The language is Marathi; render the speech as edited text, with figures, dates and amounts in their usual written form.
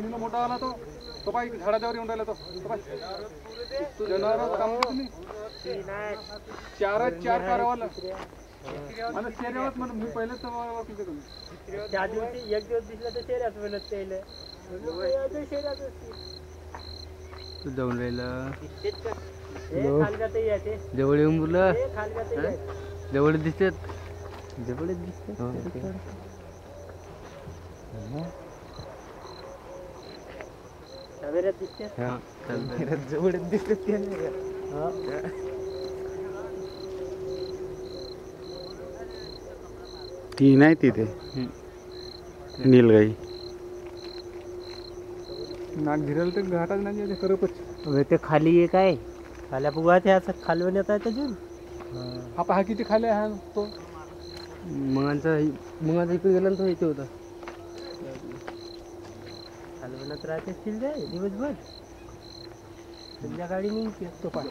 वहिनीला मोठा आला तो पाय झाडाच्यावर येऊन राहिला तो पाय जनावर काम करत नाही चार कारवाला मला चेहऱ्यावर म्हणून मी पहिलेच ओळखलं तुम्ही त्या दिवशी एक दिवस दिसला तर चेहऱ्यात म्हणत त्याला तू जाऊन राहिला खालगात यायचे जवळ येऊन बोला खालगात यायचे जवळ दिसत जवळच दिसत सवेरात दिसते जवळच दिसत ती नाही तिथे नीलगाई नाक झिरल तर घाटाच नाही करपच ते खाली आहे काय खाल्या पुगा ते असं खालवून येत आहे त्यातून हा किती खाले आहे तो मगांचा इकडे गेला तो इथे होता खालवणत राहते असतील ते दिवसभर संध्याकाळी निघते तो पाय